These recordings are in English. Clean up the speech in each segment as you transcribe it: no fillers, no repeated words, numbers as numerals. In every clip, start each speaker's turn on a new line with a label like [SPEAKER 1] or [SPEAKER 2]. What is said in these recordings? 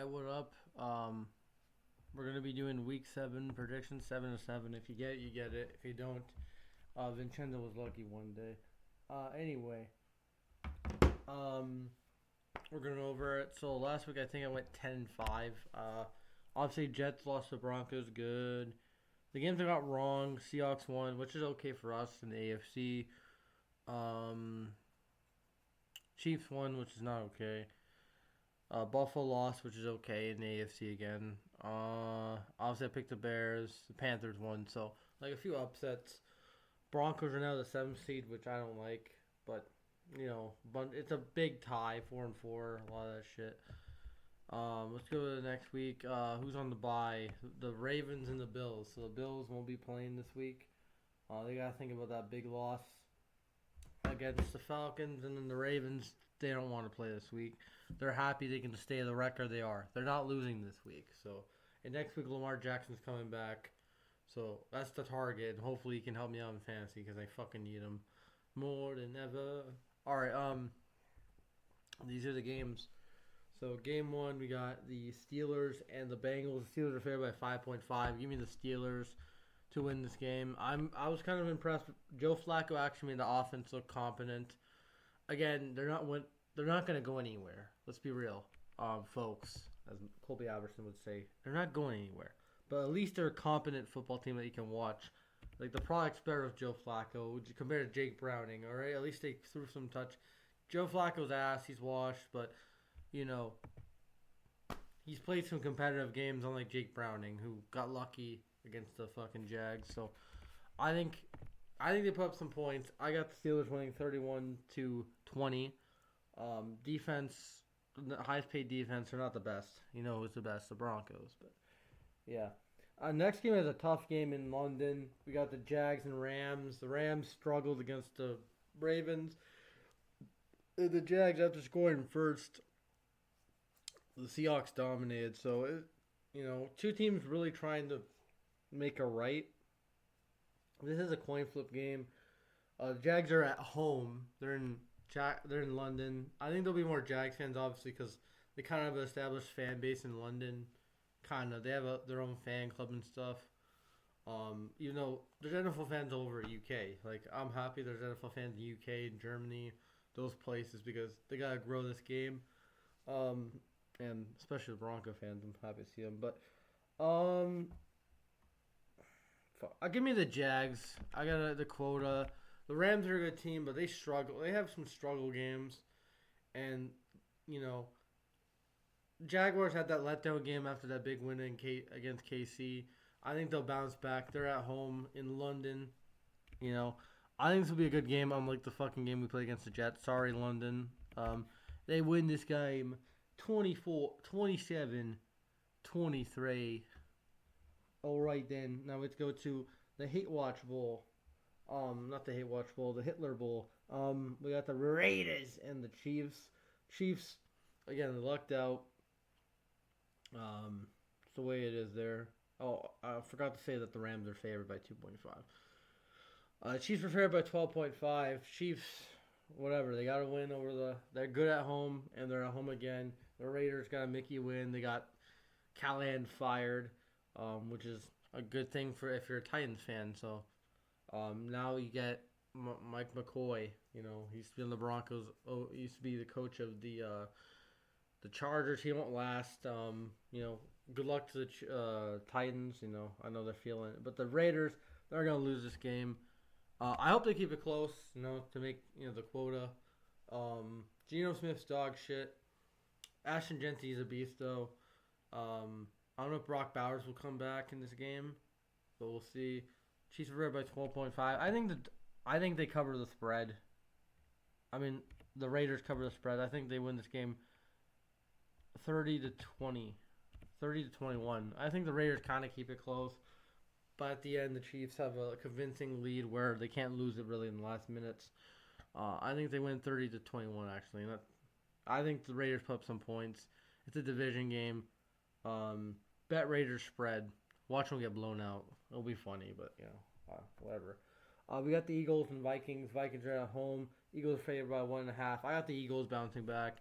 [SPEAKER 1] Alright, what up? We're gonna be doing week 7 predictions, 7-7. If you get it, you get it. If you don't, Vincenzo was lucky one day. Anyway, we're going over it. So last week I think I went 10-5. Obviously Jets lost to Broncos, good. The games I got wrong, Seahawks won, which is okay for us in the AFC. Chiefs won, which is not okay. Buffalo lost, which is okay in the AFC again. Obviously, I picked the Bears. The Panthers won, so like a few upsets. Broncos are now the 7th seed, which I don't like, but but it's a big tie, 4-4. A lot of that shit. Let's go to the next week. Who's on the bye? The Ravens and the Bills. So the Bills won't be playing this week. They gotta think about that big loss against the Falcons, and then the Ravens. They don't want to play this week. They're happy they can stay the record they are. They're not losing this week. So, and next week Lamar Jackson's coming back. So that's the target, and hopefully he can help me out in fantasy because I fucking need him more than ever. All right, these are the games. So game 1, we got the Steelers and the Bengals. The Steelers are favored by 5.5. Give me the Steelers to win this game. I was kind of impressed. Joe Flacco actually made the offense look competent. Again, they're not going to go anywhere. Let's be real, folks. As Colby Albertson would say, they're not going anywhere. But at least they're a competent football team that you can watch. Like the product's better with Joe Flacco compared to Jake Browning. All right, at least they threw some touch. Joe Flacco's ass, he's washed, but he's played some competitive games, unlike Jake Browning, who got lucky against the fucking Jags. So I think they put up some points. I got the Steelers winning 31-20. Defense, the highest paid defense, are not the best. You know who's the best? The Broncos. But yeah. Next game is a tough game in London. We got the Jags and Rams. The Rams struggled against the Ravens. The Jags, after scoring first, the Seahawks dominated. So, two teams really trying to make a right. This is a coin flip game. The Jags are at home. They're in London. I think there'll be more Jags fans, obviously, because they kind of have an established fan base in London. Kind of. They have their own fan club and stuff. Even though there's NFL fans all over UK. Like, I'm happy there's NFL fans in UK, Germany, those places, because they got to grow this game. And especially the Bronco fans, I'm happy to see them. But, give me the Jags. I got the quota. The Rams are a good team, but they struggle. They have some struggle games. And, Jaguars had that letdown game after that big win against KC. I think they'll bounce back. They're at home in London. I think this will be a good game, unlike the fucking game we played against the Jets. Sorry, London. They win this game 27-23. All right, then. Now let's go to the Hate Watch Bowl. Not the Hate Watch Bowl, the Hitler Bowl. We got the Raiders and the Chiefs. Chiefs, again, they lucked out. It's the way it is there. Oh, I forgot to say that the Rams are favored by 2.5. Chiefs are favored by 12.5. Chiefs, whatever. They got to win over they're good at home, and they're at home again. The Raiders got a Mickey win. They got Callahan fired, which is a good thing for if you're a Titans fan. So now you get Mike McCoy. He's been the Broncos. He used to be the coach of the Chargers. He won't last. Good luck to the Titans. I know they're feeling it, but the Raiders, they're gonna lose this game. I hope they keep it close. To make the quota. Geno Smith's dog shit. Ashton Genty is a beast though. I don't know if Brock Bowers will come back in this game, but we'll see. Chiefs are favored by 12.5. I think they cover the spread. I mean, the Raiders cover the spread. I think they win this game 30-20, 30-21. I think the Raiders kind of keep it close, but at the end, the Chiefs have a convincing lead where they can't lose it really in the last minutes. I think they win 30-21 actually. I think the Raiders put up some points. It's a division game. Bet Raiders spread. Watch them get blown out. It'll be funny, but whatever. We got the Eagles and Vikings. Vikings are at home. Eagles favored by 1.5. I got the Eagles bouncing back.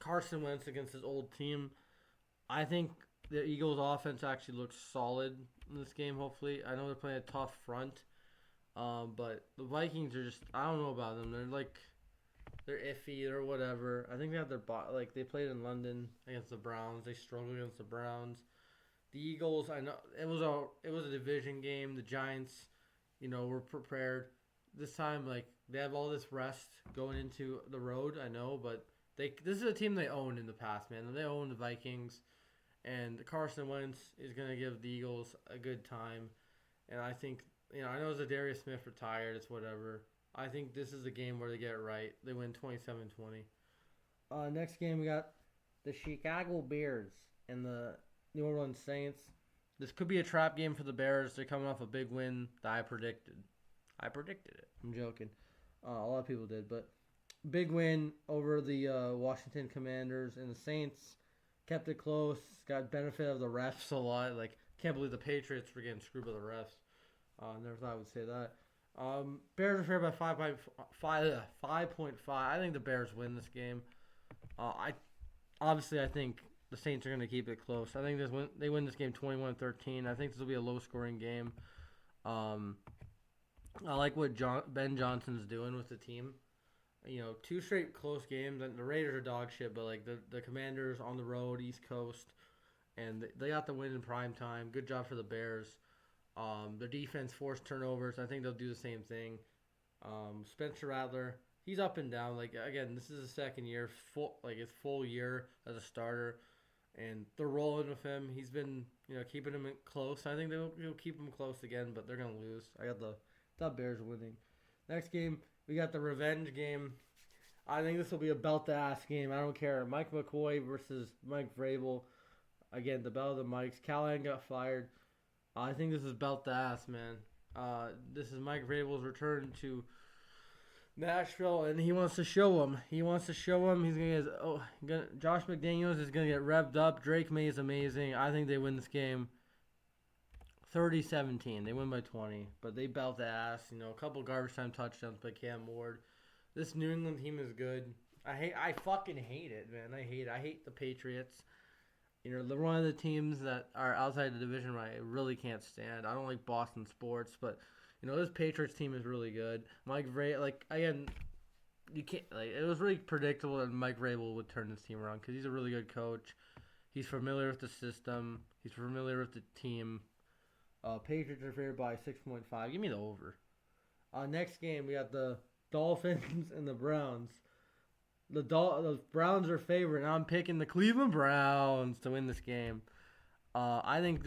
[SPEAKER 1] Carson Wentz against his old team. I think the Eagles' offense actually looks solid in this game. Hopefully, I know they're playing a tough front, but the Vikings are just I don't know about them. They're iffy or whatever. I think they have they played in London against the Browns. They struggled against the Browns. The Eagles, I know it was a division game. The Giants, were prepared. This time, they have all this rest going into the road. I know, but this is a team they owned in the past, man. They own the Vikings, and Carson Wentz is gonna give the Eagles a good time. And I think I know Zadarius Smith retired. It's whatever. I think this is the game where they get it right. They win 27-20. Next game, we got the Chicago Bears and the New Orleans Saints. This could be a trap game for the Bears. They're coming off a big win that I predicted. I predicted it. I'm joking. A lot of people did, but big win over the Washington Commanders, and the Saints kept it close. Got benefit of the refs a lot. Can't believe the Patriots were getting screwed by the refs. Never thought I would say that. Bears are fair by 5.5. I think the Bears win this game. I think the Saints are going to keep it close. I think they win this game 21-13. I think this will be a low-scoring game. I like what Ben Johnson's doing with the team. 2 straight close games. And the Raiders are dog shit, but the Commanders on the road, East Coast, and they got the win in prime time. Good job for the Bears. Their defense forced turnovers. I think they'll do the same thing. Spencer Rattler, he's up and down. Again, this is his second year, his full year as a starter, and they're rolling with him. He's been, keeping him close. I think they'll keep him close again, but they're gonna lose. I got the Bears winning. Next game, we got the revenge game. I think this will be a belt-to-ass game. I don't care. Mike McCoy versus Mike Vrabel. Again, the bell of the mics. Callahan got fired. I think this is belt-to-ass, man. This is Mike Vrabel's return to Nashville, and he wants to show him. He's gonna get Josh McDaniels is gonna get revved up. Drake May is amazing. I think they win this game 30-17. They win by 20, but they belt the ass. A couple garbage time touchdowns by Cam Ward. This New England team is good. I fucking hate it, man. I hate the Patriots. They're one of the teams that are outside the division I really can't stand. I don't like Boston sports, but this Patriots team is really good. Mike Vrabel, again, you can't it was really predictable that Mike Vrabel would turn this team around because he's a really good coach. He's familiar with the system. He's familiar with the team. Patriots are favored by 6.5. Give me the over. Next game, we got the Dolphins and the Browns. The Browns are favored, and I'm picking the Cleveland Browns to win this game. I think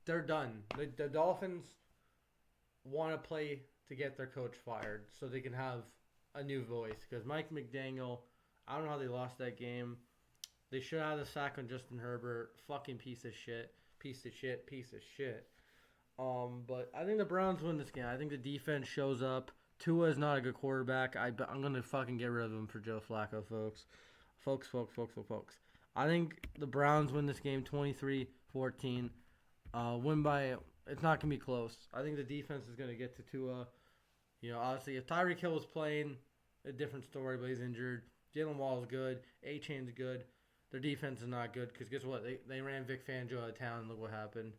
[SPEAKER 1] they're done. The Dolphins want to play to get their coach fired so they can have a new voice. Because Mike McDaniel, I don't know how they lost that game. They should have had a sack on Justin Herbert. Fucking piece of shit. But I think the Browns win this game. I think the defense shows up. Tua is not a good quarterback. I'm going to fucking get rid of him for Joe Flacco, folks. Folks. I think the Browns win this game 23-14. Win by, it's not going to be close. I think the defense is going to get to Tua. Obviously, if Tyreek Hill was playing, a different story, but he's injured. Jalen Wall is good. A-Chain's good. Their defense is not good because guess what? They ran Vic Fangio out of town and look what happened.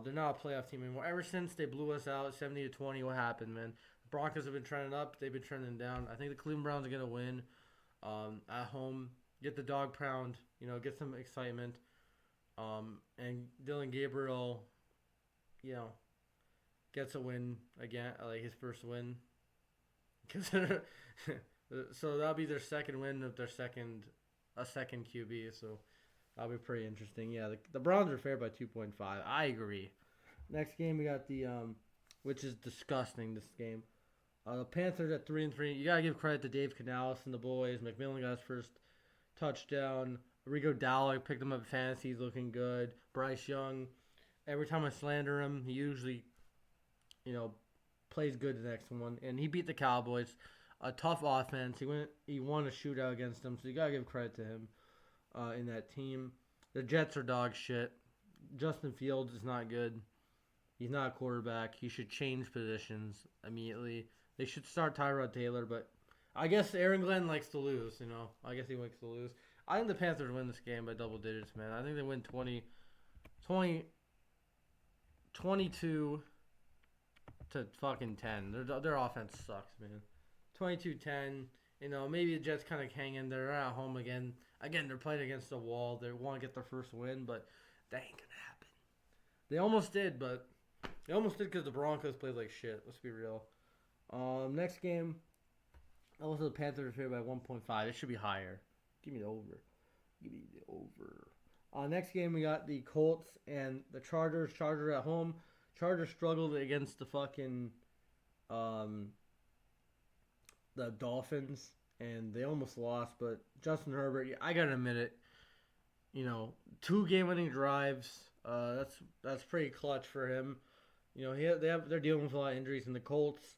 [SPEAKER 1] They're not a playoff team anymore. Ever since they blew us out 70-20, what happened, man? Broncos have been trending up. They've been trending down. I think the Cleveland Browns are going to win at home. Get the dog pound. Get some excitement. And Dylan Gabriel, gets a win again, his first win. So that'll be their second win of a second QB. So that'll be pretty interesting. Yeah, the Browns are fair by 2.5. I agree. Next game, we got the which is disgusting, this game. The Panthers at 3-3. You gotta give credit to Dave Canales and the boys. McMillan got his first touchdown. Rico Dowling picked him up in fantasy. He's looking good. Bryce Young. Every time I slander him, he usually, plays good the next one. And he beat the Cowboys. A tough offense. He won a shootout against them, so you gotta give credit to him in that team. The Jets are dog shit. Justin Fields is not good. He's not a quarterback. He should change positions immediately. They should start Tyrod Taylor, but I guess Aaron Glenn likes to lose, I guess he likes to lose. I think the Panthers win this game by double digits, man. I think they win 22 to fucking 10. Their offense sucks, man. 22-10. You know, maybe the Jets kind of hang in there. They're at home again. Again, they're playing against the wall. They want to get their first win, but that ain't gonna happen. They almost did, but they almost did because the Broncos played like shit. Let's be real. Next game, also the Panthers favored by 1.5. It should be higher. Give me the over. Give me the over. Next game, we got the Colts and the Chargers. Chargers at home. Chargers struggled against the fucking the Dolphins, and they almost lost. But Justin Herbert, I gotta admit it. You know, 2 game-winning drives. That's pretty clutch for him. You know, they're dealing with a lot of injuries, and the Colts.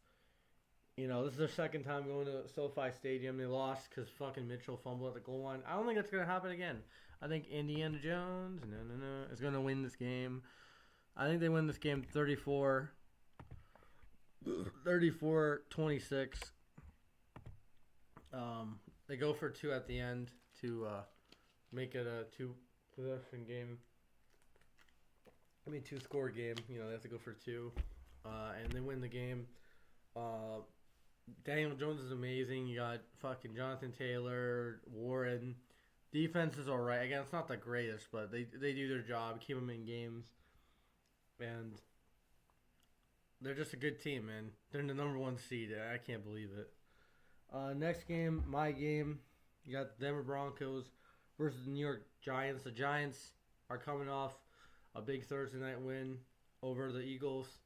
[SPEAKER 1] You know, this is their second time going to SoFi Stadium. They lost because fucking Mitchell fumbled at the goal line. I don't think that's going to happen again. I think Indiana Jones, is going to win this game. I think they win this game 34-26. They go for 2 at the end to make it a 2-possession game. 2-score game. You know, they have to go for 2. And they win the game. Daniel Jones is amazing. You got fucking Jonathan Taylor, Warren. Defense is alright. Again, it's not the greatest, but they do their job, keep them in games. And they're just a good team, man. They're in the number 1 seed. I can't believe it. Next game, my game. You got the Denver Broncos versus the New York Giants. The Giants are coming off a big Thursday night win over the Eagles.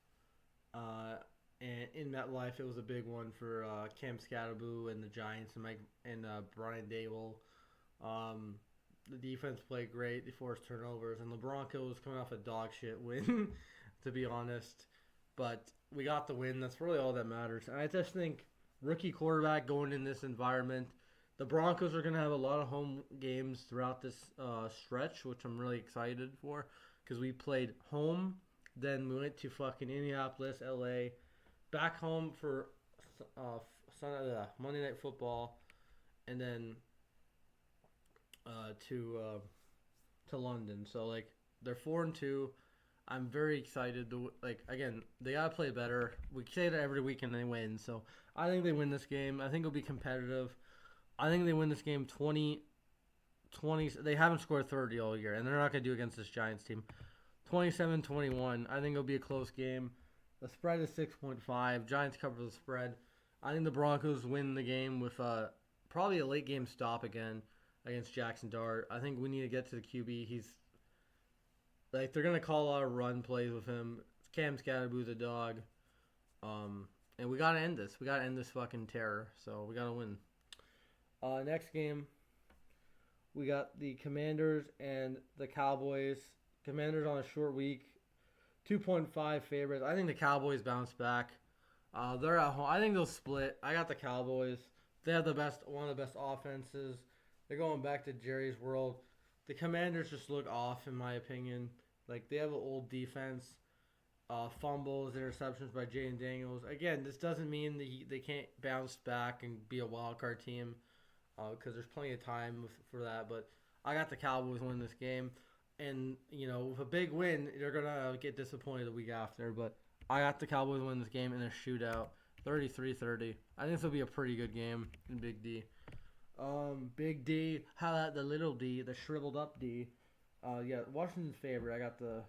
[SPEAKER 1] And in MetLife, it was a big one for Cam Scatterboo and the Giants and Brian Dable. The defense played great. They forced turnovers. And the Broncos coming off a dog shit win, to be honest. But we got the win. That's really all that matters. And I just think rookie quarterback going in this environment, the Broncos are going to have a lot of home games throughout this stretch, which I'm really excited for. Because we played home, then we went to fucking Indianapolis, LA, back home for Monday Night Football, and then to London. So like they're 4-2. I'm very excited. Again, they gotta play better. We say that every week and they win. So I think they win this game. I think it'll be competitive. I think they win this game 20. They haven't scored 30 all year, and they're not gonna do against this Giants team. 27-21. I think it'll be a close game. The spread is 6.5. Giants cover the spread. I think the Broncos win the game with probably a late game stop again against Jackson Dart. I think we need to get to the QB. He's like they're gonna call a lot of run plays with him. Cam Scatterboo the dog, and we gotta end this. We gotta end this fucking terror. So we gotta win. Next game, we got the Commanders and the Cowboys. Commanders on a short week. 2.5 favorites. I think the Cowboys bounce back. They're at home. I think they'll split. I got the Cowboys. They have one of the best offenses. They're going back to Jerry's world. The Commanders just look off, in my opinion. Like, they have an old defense. Fumbles, interceptions by Jaden Daniels. Again, this doesn't mean they can't bounce back and be a wild card team because there's plenty of time for that. But I got the Cowboys win this game. And, you know, with a big win, you're going to get disappointed the week after. But I got the Cowboys win this game in a shootout, 33-30. I think this will be a pretty good game in Big D. Big D, how about the little D, the shriveled up D? Yeah, Washington's favorite. I got them.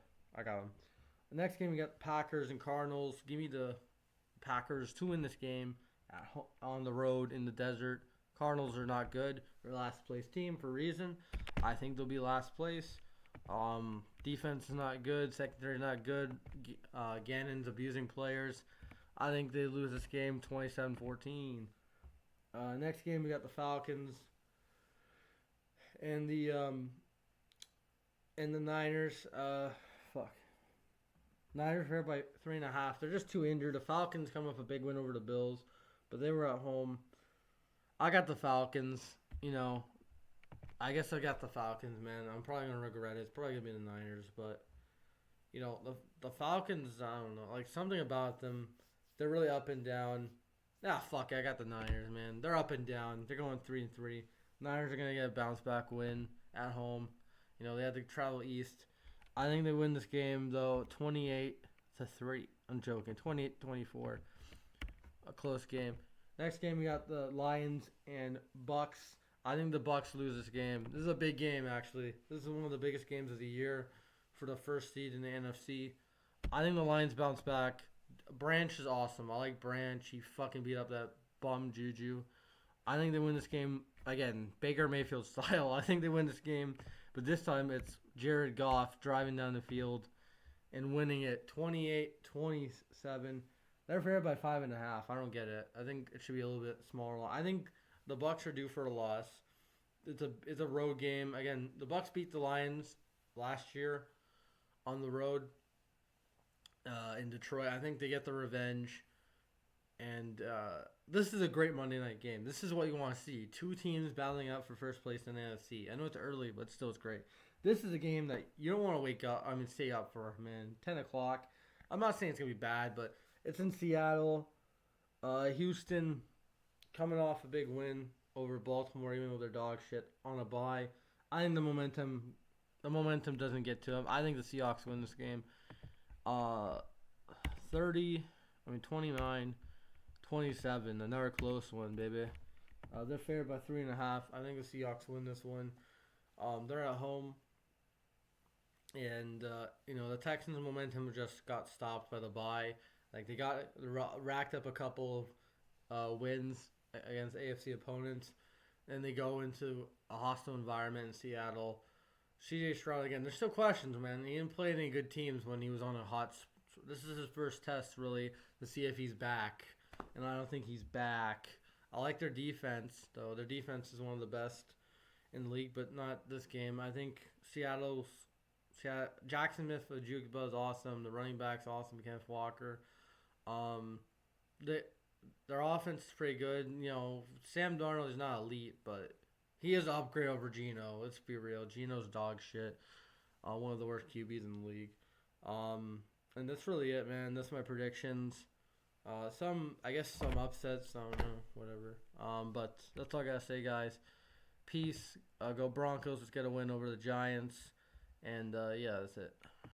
[SPEAKER 1] The next game, we got Packers and Cardinals. Give me the Packers to win this game on the road in the desert. Cardinals are not good. They're last place team for a reason. I think they'll be last place. Defense is not good. Secondary not good. Gannon's abusing players. I think they lose this game 27-14. Next game, we got the Falcons and the Niners. Niners are by 3.5. They're just too injured. The Falcons come off a big win over the Bills, but they were at home. I got the Falcons. You know, I guess I got the Falcons, man. I'm probably gonna regret it. It's probably gonna be the Niners, but you know, the Falcons. I don't know, like something about them. They're really up and down. Fuck it, I got the Niners, man. They're up and down. They're going 3-3. Niners are gonna get a bounce back win at home. They had to travel east. I think they win this game though, 28-3. I'm joking, 28-24. A close game. Next game we got the Lions and Bucks. I think the Bucks lose this game. This is a big game actually. This is one of the biggest games of the year for the first seed in the NFC. I think the Lions bounce back. Branch is awesome. I like Branch. He fucking beat up that bum Juju. I think they win this game again. Baker Mayfield style. I think they win this game, but this time it's Jared Goff driving down the field and winning it 28-27. They're favored by 5.5. I don't get it. I think it should be a little bit smaller. I think the Bucks are due for a loss. It's a road game. Again, the Bucks beat the Lions last year on the road in Detroit. I think they get the revenge. And this is a great Monday night game. This is what you want to see. Two teams battling out for first place in the NFC. I know it's early, but still it's great. This is a game that you don't want to stay up for, man. 10 o'clock. I'm not saying it's going to be bad, but it's in Seattle. Houston coming off a big win over Baltimore, even with their dog shit on a bye. I think the momentum doesn't get to them. I think the Seahawks win this game. 29-27. Another close one, baby. They're favored by 3.5. I think the Seahawks win this one. They're at home. And, the Texans' momentum just got stopped by the bye. Like, they racked up a couple of wins against AFC opponents. Then they go into a hostile environment in Seattle. CJ Stroud, again, there's still questions, man. He didn't play any good teams when he was on a hot. This is his first test, really, to see if he's back. And I don't think he's back. I like their defense, though. Their defense is one of the best in the league, but not this game. I think Jackson Smith-Njigba is awesome. The running back's awesome, Kenneth Walker. Their offense is pretty good. Sam Darnold is not elite, but he is an upgrade over Geno. Let's be real. Geno's dog shit. One of the worst QBs in the league. And that's really it, man. That's my predictions. Some upsets. I don't know, whatever. But that's all I gotta say, guys. Peace. Go Broncos. Let's get a win over the Giants. And yeah, that's it.